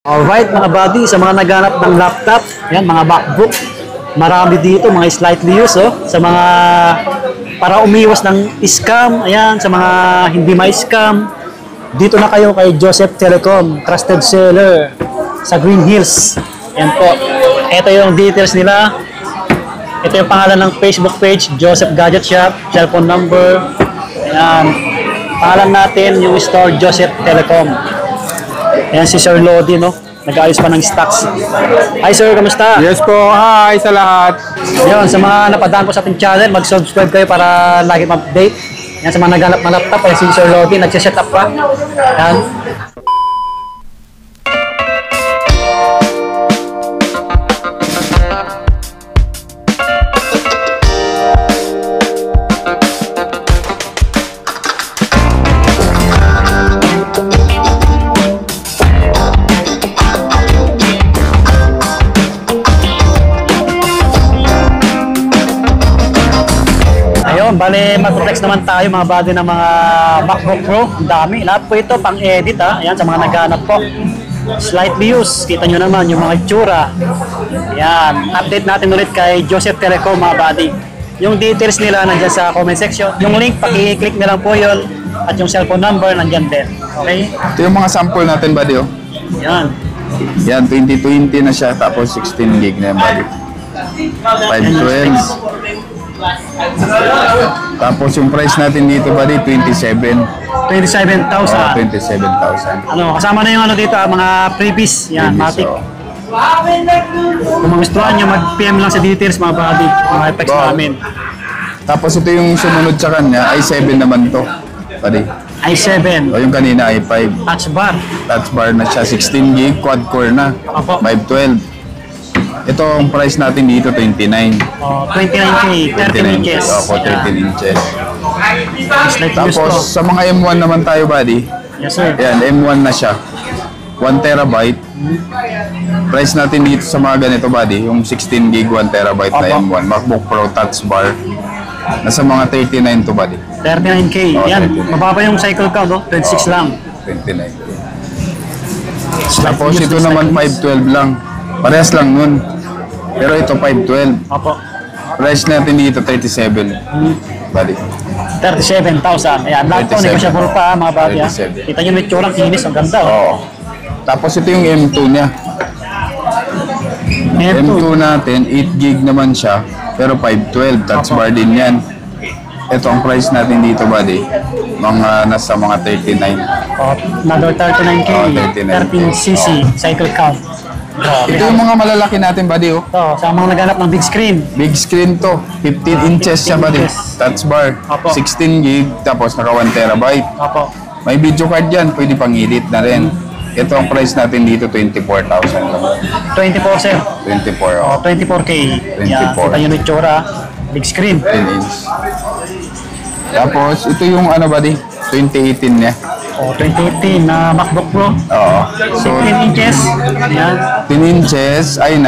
Alright mga buddy, sa mga naghanap ng laptop, yan mga MacBook, marami dito mga slightly used sa mga para umiwas ng scam, ayan, sa mga hindi ma-scam. Dito na kayo kay Joseph Telecom, trusted seller sa Green Hills. Yan po. Ito yung details nila. Ito yung pangalan ng Facebook page, Joseph Gadget Shop, cellphone number. Ayan. Pangalan natin, yung store, Joseph Telecom. Ayan si Sir Lodi, no? Nag-ayos pa ng stocks. Hi Sir, kamusta? Yes po, hi sa lahat. Ayun, sa mga napadaan po sa ating channel, mag-subscribe kayo para lagi ma-update. Yan, sa mga naghanap ng laptop, ay si Sir Lodi, nag-set up pa. Yan. Bale, mag-flex naman tayo mga buddy ng mga MacBook Pro. Ang dami. Lahat po ito pang-edit ha. Ayan, sa mga naghanap po. Slightly used. Kita nyo naman yung mga itsura. Ayan. Update natin ulit kay Joseph Telecom mga buddy. Yung details nila nandyan sa comment section. Yung link, paki-click na lang po yun. At yung cellphone number nandyan din. Okay? Ito yung mga sample natin, buddy. Ayan. Yan, 2020 na siya. Tapos 16 gig na yan, buddy. 512. Tapos yung price natin dito, buddy, 27,000. 27,000. 27,000. Ano, kasama na yung ano dito, mga freebies. Yan, Matic. Kung magustuhan nyo, mag-PM lang sa details mga buddy, mga effects namin. Tapos ito yung sumunod sa kanya, i7 naman to, buddy. i7. O yung kanina, i5. Touch bar. Touch bar na siya, 16 gig, quad core na. Opo. 512. Ito ang price natin dito, 29. 29K, 13 inches. Opo, 13 inches. Like Tapos sa mga M1 naman tayo, buddy. Yes sir. Ayan, M1 na siya. 1 terabyte. Price natin dito sa mga ganito, buddy, yung 16 gig, 1 terabyte na M1. MacBook Pro Touch Bar. Nasa mga 39 to, buddy. 39K. Yan, 39. Mababa yung cycle count, no? 26 lang. 29K. Tapos ito naman 512 lang. Parehas lang nun. Pero ito 512. Opo. Price natin dito 37. Buddy. 37,000. Ayan, lahat to negotiable pa mga buddy. 37. Kita nyo may tsurang kinis, ang ganda. Oo. Tapos ito yung M2 niya. M2 natin, 8 gig naman siya. Pero 512. Touch bar din yan. Ito ang price natin dito, buddy. Nasa mga 39. Another 39K. 13cc cycle count. Ito yung mga malalaki natin, buddy. Ito, sa mga naghanap ng big screen. Big screen to. 15 inches siya, buddy. Touch bar. 16 gig. Tapos naka 1 terabyte. Opo. May video card yan. Pwede pang edit na rin. Ito ang price natin dito, 24,000 lang. 24 sir. 24. 24K. 24. Yan, kita nyo na itsura. Big screen. 10 inch. Tapos, ito yung ano, buddy? 2018 niya. 2018 na MacBook Pro. Oo. So, 10 inches. Yan. 10 inches, i9,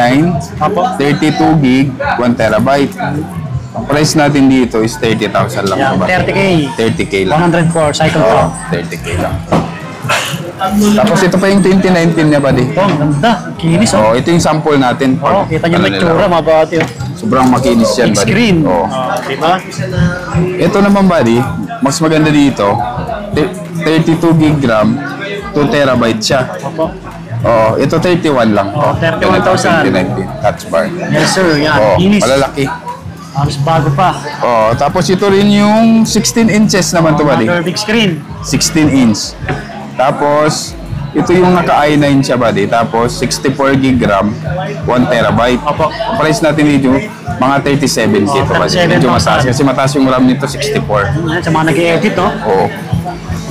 Opo. 32 gig, 1 terabyte. Ang price natin dito is 30,000 lang. Yan, 30K. 30K lang. 104 cycle Oo, count. 30K lang. Tapos ito pa yung 2019 niya, buddy. Ito, ang ganda. Kinis. Oo, ito yung sample natin. Kita nyo may itsura mga buddy. Sobrang makinis yan, Big buddy. screen. Oo. Diba? Ito naman, buddy, mas maganda dito. 32 gig RAM, 2 terabyte siya. Opo. Oo, ito 31 lang. 31,000. 2019 touch bar. Yes sir, yan. Oo, Kinis. malalaki. Halos bago pa. Oo, tapos ito rin yung 16 inches naman to, buddy. Another big screen. 16 inch. Tapos, ito yung naka i9 siya, buddy. Tapos, 64 gig RAM, 1 terabyte. Opo. Ang price natin dito, mga 37K to, buddy. 37,000. Medyo mataas. Kasi mataas yung RAM nito, 64. Yan, sa mga nag-i-edit, no? Oo.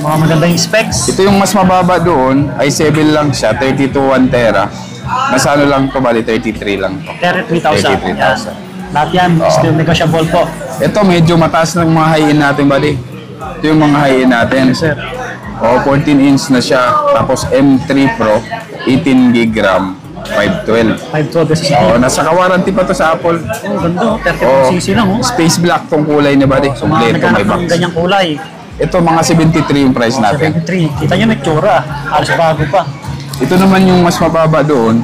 Mga magandang specs. Ito yung mas mababa doon, i7 lang siya, 32 1 tera. Nasa ano lang to, bali 33 lang to. 33,000. 33,000. Lahat yan, still negotiable po. Ito medyo mataas ng mga high-end natin, buddy. Ito yung mga high-end natin. Sir. O, 14 inch na siya. Tapos M3 Pro, 18 gig RAM, 512. 512 pesos. Oo, nasa ka-warranty pa to sa Apple. Oh, ganda. 34cc lang, oh. Space black tong kulay niya, buddy. Sa mga Kompleto, may naghanap ng box. ganyang kulay. Ito mga 73 yung price natin. 73. Kita nyo may tsura. Halos bago pa. Ito naman yung mas mababa doon.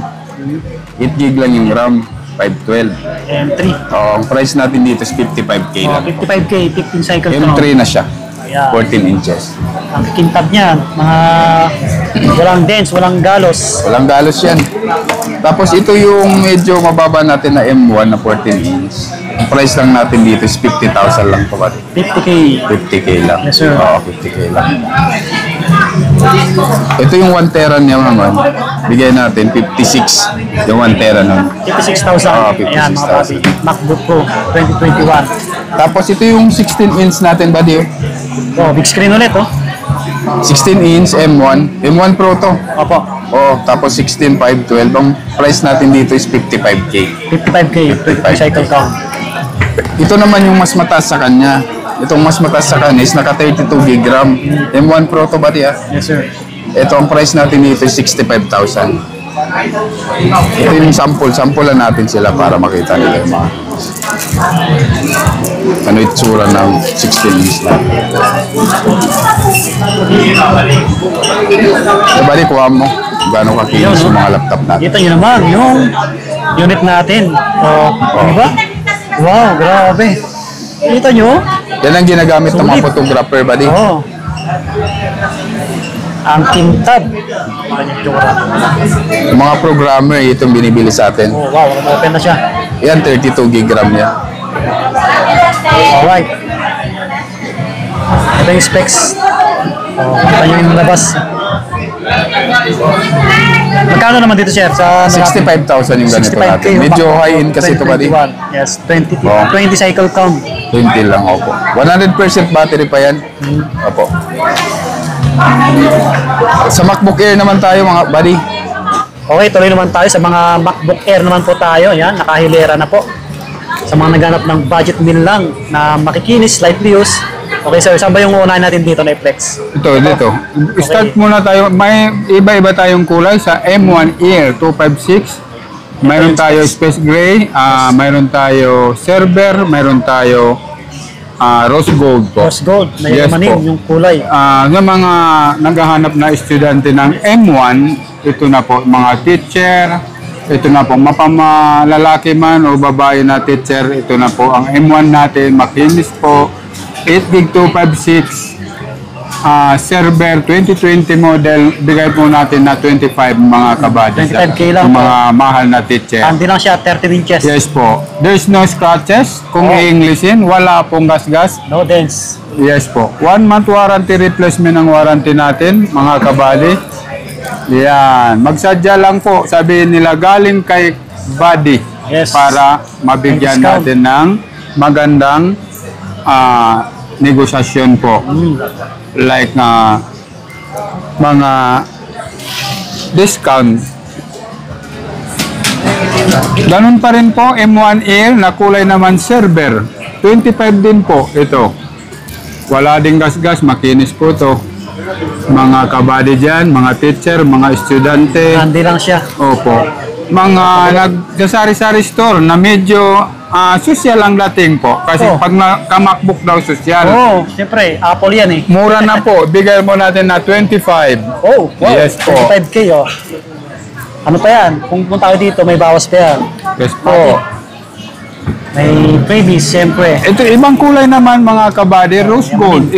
8 gig lang yung RAM, 512. M3. Ang price natin dito is 55K lang. 55K, 15 cycle count. M3 na siya. Ayan. 14 inches. Ang kintab niyan, mga walang dents, walang galos. Walang galos yan. Tapos ito yung medyo mababa natin na M1 na 14 inch. Ang price lang natin dito is 50,000 lang po. 50K. 50K lang. Yes, sir. Oo, 50K lang. Ito yung 1 tera niya naman. Bigay natin 56. Yung 1 tera nun. 56,000. Ayan, mga 56,000. papi. MacBook Pro 2021. Tapos ito yung 16 inch natin, buddy. Oh, big screen ulit, oh. 16 inch M1. M1 Pro to. Opo. Oh, tapos 16, 512. Ang price natin dito is 55K. 55K, 50 cycle count. Ito naman yung mas mataas sa kanya. Itong mas mataas sa kanya is naka 32 gig RAM. M1 Pro to, buddy, ah. Yes, sir. Ito ang price natin dito is 65,000. Ito yung sample. Sample lang natin sila para makita nila yung mga ano itsura ng 16 inch na. Bali, kuha mo. Gano'ng kakinis yung mga laptop natin. Kita nyo naman yung unit natin. Oh, di ba? Wow, grabe. Kita nyo? Yan ang ginagamit ng mga photographer, buddy. Oh. Ang kintab. Yung mga programmer, itong binibili sa atin. Oh, wow, open na siya. Yan, 32 gig RAM niya. Alright. Ito yung specs. Oh, kita nyo yung labas. Magkano naman dito, chef? Sa 65,000 yung ganito 65K, natin. Medyo high-end kasi ito, buddy. 2021. Yes, 20 Oh. 20 cycle count. 20 lang, opo. 100% battery pa yan. Opo. Sa MacBook Air naman tayo, mga buddy. Okay, tuloy naman tayo sa mga MacBook Air naman po tayo. Yan, nakahilera na po. Sa mga naghanap ng budget meal lang na makikinis, slightly used. Okay, sir. Saan ba yung uunahin natin dito na i-flex? Ito, dito. Start muna tayo. May iba-iba tayong kulay sa M1 Air 256. Mayroon tayo Space Gray, mayroon tayo Server, mayroon tayo Rose Gold po. Rose Gold. May Yes manin po. yung kulay. Sa mga naghahanap na estudyante ng M1, ito na po, mga teacher, ito na po, mapamalalaki man o babae na teacher, ito na po ang M1 natin, makinis po, 8 gig 256, Server 2020 model, bigay po natin na 25 mga kabadya. 25K lang Yung po. mga mahal na teacher. Hindi lang siya 30 inches. Yes po. There's no scratches. Kung Oh. i-Englishin, wala pong gas-gas. No dents. Yes po. 1 month warranty replacement ang warranty natin, mga kabady. Yan. Magsadya lang po. Sabihin nila galing kay Buddy. Yes. Para mabigyan May discount. natin ng magandang negosasyon po. Like mga discount. Ganun pa rin po, M1 Air na kulay naman Server. 25 din po ito. Wala ding gas-gas, makinis po to. Mga kabady dyan, mga teacher, mga estudyante. Hindi lang siya. Opo. Mga nag-sari-sari store na medyo social ang dating po. Kasi Oh. pag ka-MacBook daw social. Oh, siyempre, Apple yan eh. Mura na po. Bigay mo natin na 25. Oh, wow. Yes po. 25K oh. Ano pa yan? Kung punta tayo dito, may bawas pa yan. Yes po. May freebies, siyempre. Ito, ibang kulay naman mga kabady, rose gold.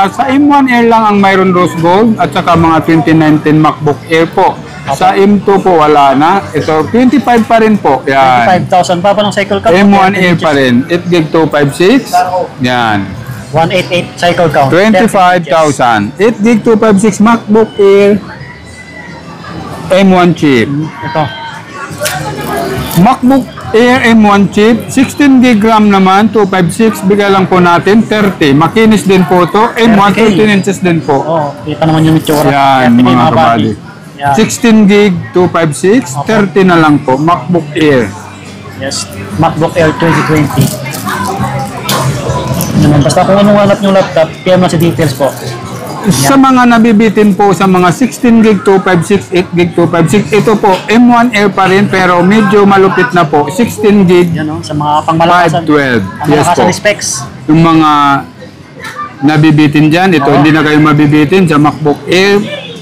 Sa M1 Air lang ang mayroon rose gold at saka mga 2019 MacBook Air po. Sa M2 po wala na. Ito, 25 pa rin po. Yan. 25,000 pa ng cycle count. M1 Air pa rin. 8 gig 256. Yan. 188 cycle count. 25,000. 8 gig 256 MacBook Air. M1 chip. Ito. MacBook Air M1 chip, 16 gig RAM naman, 256, bigay lang po natin, 30. Makinis din po to, M1 30K. 13 inches din po. Oh, kita naman yung itsura. Yan, 30K mga body. kabady. Yan. 16 gig, 256, 30 na lang po, MacBook Air. Yes, MacBook Air 2020. Naman, basta kung anong hanap yung laptop, PM lang sa details po. Sa mga nabibitin po sa mga 16 gig 256, 8 gig 256, ito po, M1 Air pa rin pero medyo malupit na po, 16 gig Yan o, sa mga pangmalakasan. 512. Ang Yes malakasan po. ni specs. Yung mga nabibitin dyan, ito Oo. hindi na kayo mabibitin sa MacBook Air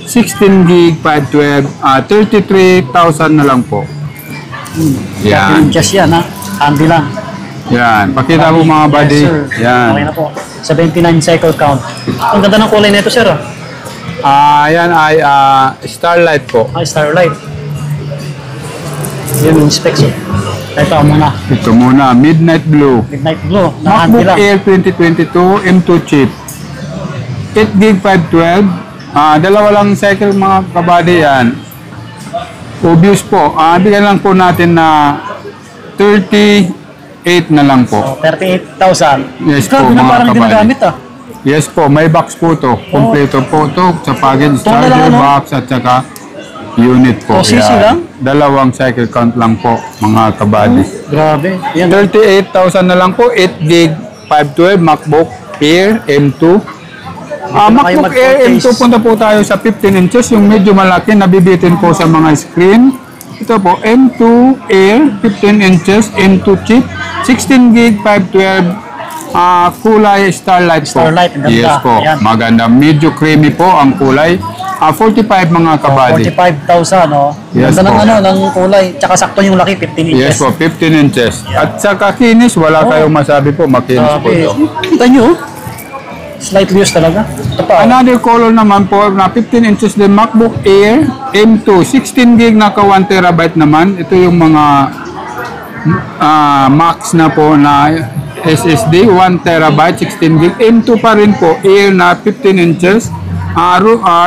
16 gig 512, 33,000 na lang po. Yan. Just yan ha. Handy lang. Yan. Pakita mo mga buddy. Yes, sir. Yan. Okay na po. 79 cycle count. Ang ganda ng kulay nito, sir. Yan ay Starlight po. Starlight. Yun yung specs. Ito muna. Ito muna, Midnight Blue. Midnight Blue. Na-handy MacBook lang. Air 2022 M2 chip. 8 gig 512. Dalawa lang cycle mga kabady yan. Obvious po. Bigyan lang po natin na 38 na lang po. 38,000. Yes po, Grabe na mga parang kabady. ginagamit Yes po, may box po to. Kompleto po to sa package, Ito na lang, charger ano? box at saka unit po. CC Yan. lang? Dalawang cycle count lang po mga kabady. Grabe. Yan. 38,000 na lang po, 8 gig 512 MacBook Air M2. MacBook Air M2 punta po tayo sa 15 inches, yung medyo malaki, nabibitin po sa mga screen. Ito po, M2 Air, 15 inches, M2 chip, 16 gig 512, kulay Starlight po. Starlight, ang ganda. Yes po, Ayan. maganda. Medyo creamy po ang kulay. 45 mga kabady. 45,000, no? Yes Ganda ng po. ng kulay. Tsaka sakto yung laki, 15 inches. Yes po, 15 inches. At sa kakinis, wala tayong masabi po, makinis po Grabe. ito. Kita nyo, slightly used talaga. Ito pa. Another color naman po na 15 inches din MacBook Air M2 16 gig naka 1 terabyte naman. Ito yung mga max na po na SSD 1 terabyte 16 gig M2 pa rin po Air na 15 inches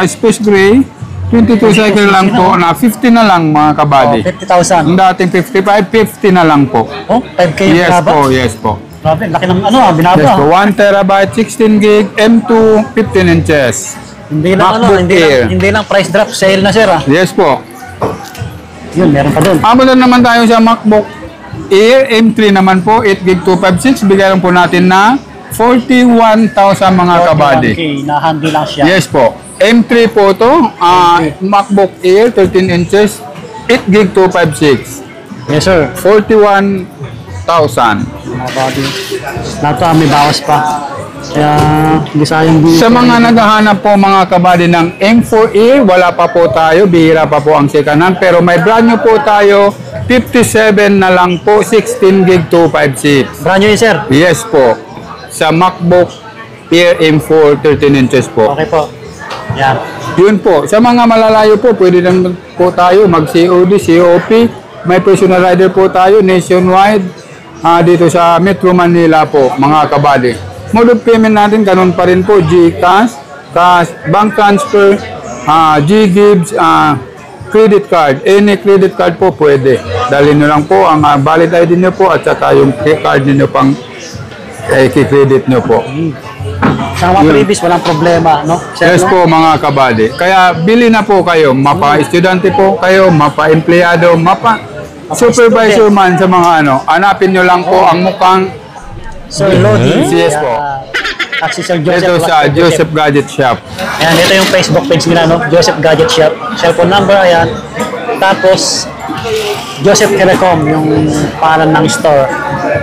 space gray 22 cycle lang po na 50 na lang mga kabady. 50,000. Yung dating 55 50 na lang po. Oh, 5K yung Yes binaba. po, yes po. Grabe, laki ng binaba. Yes po, 1 terabyte 16 gig M2 15 inches. Hindi lang MacBook Air. hindi lang price drop, sale na sir Yes po. Yun, meron pa doon. Amunod naman tayo sa MacBook Air M3 naman po, 8 gig 256. Bigyan po natin na 41,000 mga kabady. Okay, na-handy lang siya. Yes po. M3 po to, MacBook Air 13 inches, 8 gig 256. Yes sir. 41,000. Mga body. Nato may bawas pa. Kaya hindi sayang dito. Sa mga naghahanap po mga kabady ng M4 Air, wala pa po tayo, bihira pa po ang second hand, pero may brand new po tayo, 57 na lang po, 16 gig 256. Brand new yun sir. Yes po. Sa MacBook Air M4 13 inches po. Okay po. Yan. Yun po. Sa mga malalayo po, pwede lang po tayo mag-COD, COP. May personal rider po tayo nationwide dito sa Metro Manila po, mga kabady. Mode of payment natin, ganun pa rin po. GCash, cash, bank transfer, GGives, credit card. Any credit card po pwede. Dalhin nyo lang po ang valid ID nyo po at saka yung card nyo pang i-credit nyo po. Sa mga previous, walang problema, no? Sir, Yes no? po mga kabady. Kaya bili na po kayo. Mapa-estudyante po kayo, mapa-empleyado, mapa-supervisor man sa mga hanapin nyo lang po ang mukhang Sir Lodi. Yes po. At si Sir Joseph. ito sa Joseph Gadget Shop. Ayan, ito yung Facebook page nila, no? Joseph Gadget Shop. Cellphone number, ayan. Tapos, Joseph Telecom, yung pangalan ng store.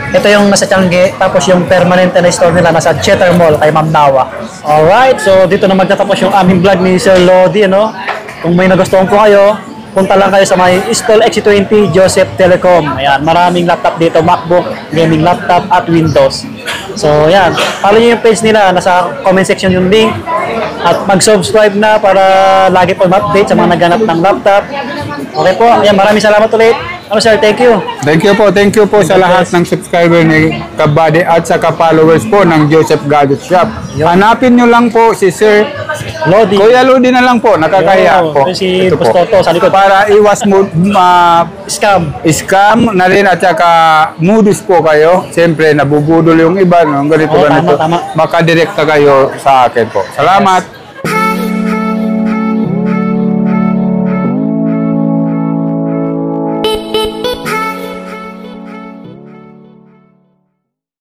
Ito yung nasa Tiangge, tapos yung permanent na store nila nasa Cheddar Mall kay Ma'am Nawa. Alright, so dito na magtatapos yung aming vlog ni Sir Lodi, ano? Kung may nagustuhan po kayo, punta lang kayo sa may Stall X20 Joseph Telecom. Ayan, maraming laptop dito, MacBook, gaming laptop at Windows. So, ayan, follow nyo yung page nila, nasa comment section yung link. At mag-subscribe na para lagi po ma-update sa mga naghanap ng laptop. Okay po, ayan, maraming salamat ulit. Ano sir, thank you. Thank you po sa lahat ng subscriber ni Kabady at sa ka-followers po ng Joseph Gadget Shop. Hanapin nyo lang po si Sir Lodi. Kuya Lodi na lang po, nakakaya Yo, po. si Ito Boss po. Toto sa likod. Para iwas mo Scam. scam na rin at saka modus po kayo. Siyempre, nabubudol yung iba. No? Ganito, Oo, ganito. tama. Makadirekta kayo sa akin po. Salamat.